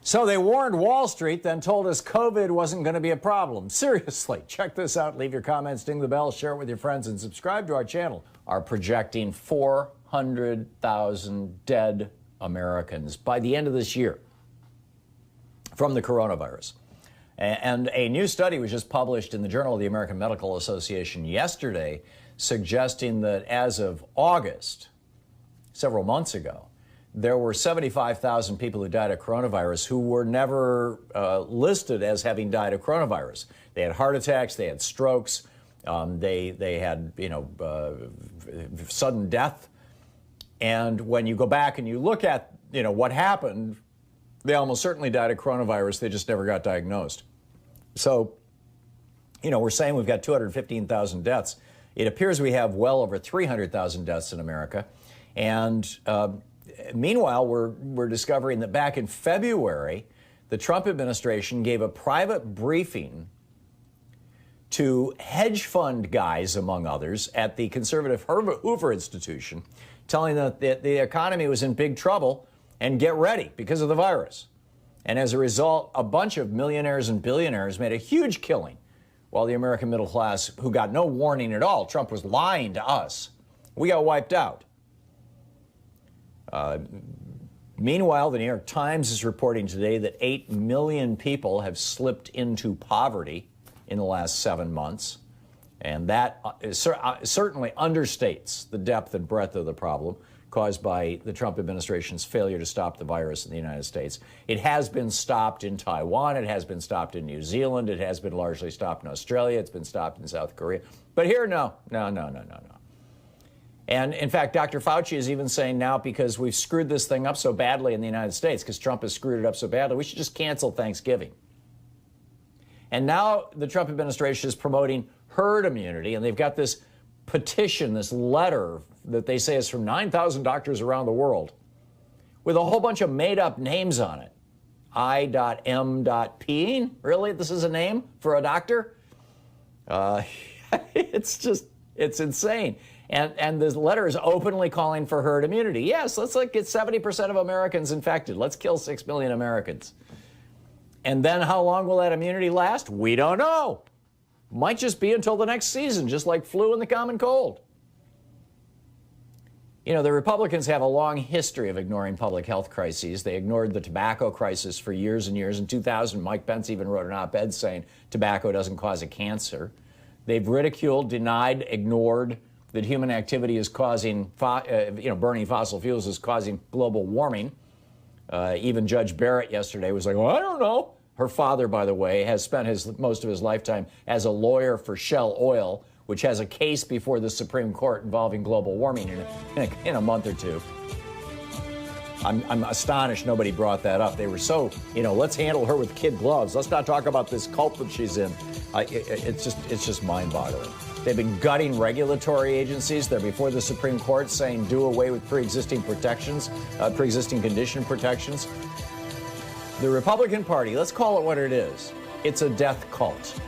So they warned Wall Street, then told us COVID wasn't going to be a problem. Seriously, check this out. Leave your comments, ding the bell, share it with your friends, and subscribe to our channel. Are projecting 400,000 dead Americans by the end of this year from the coronavirus. And a new study was just published in the Journal of the American Medical Association yesterday, suggesting that as of August, several months ago, there were 75,000 people who died of coronavirus who were never listed as having died of coronavirus. They had heart attacks, they had strokes, they had, sudden death. And when you go back and you look at, what happened, they almost certainly died of coronavirus. They just never got diagnosed. So, we're saying we've got 215,000 deaths. It appears we have well over 300,000 deaths in America. And meanwhile, we're discovering that back in February, the Trump administration gave a private briefing to hedge fund guys, among others, at the conservative Hoover Institution, telling them that the economy was in big trouble and get ready because of the virus. And as a result, a bunch of millionaires and billionaires made a huge killing, while the American middle class, who got no warning at all, Trump was lying to us, we got wiped out. Meanwhile, the New York Times is reporting today that 8 million people have slipped into poverty in the last 7 months. And that certainly understates the depth and breadth of the problem caused by the Trump administration's failure to stop the virus in the United States. It has been stopped in Taiwan. It has been stopped in New Zealand. It has been largely stopped in Australia. It's been stopped in South Korea. But here, no. And in fact, Dr. Fauci is even saying now, because we've screwed this thing up so badly in the United States, because Trump has screwed it up so badly, we should just cancel Thanksgiving. And now the Trump administration is promoting herd immunity, and they've got this petition, this letter that they say is from 9,000 doctors around the world with a whole bunch of made-up names on it. I.M.P. Really? This is a name for a doctor? It's insane. And this letter is openly calling for herd immunity. Yes, let's get 70% of Americans infected. Let's kill 6 million Americans. And then how long will that immunity last? We don't know. Might just be until the next season, just like flu and the common cold. The Republicans have a long history of ignoring public health crises. They ignored the tobacco crisis for years and years. In 2000, Mike Pence even wrote an op-ed saying tobacco doesn't cause a cancer. They've ridiculed, denied, ignored that human activity is causing, burning fossil fuels is causing global warming. Even Judge Barrett yesterday was like, well, I don't know. Her father, by the way, has spent most of his lifetime as a lawyer for Shell Oil, which has a case before the Supreme Court involving global warming in a month or two. I'm astonished nobody brought that up. They were so, let's handle her with kid gloves. Let's not talk about this cult that she's in. It's just mind-boggling. They've been gutting regulatory agencies. They're before the Supreme Court saying do away with pre-existing protections, pre-existing condition protections. The Republican Party, let's call it what it is. It's a death cult.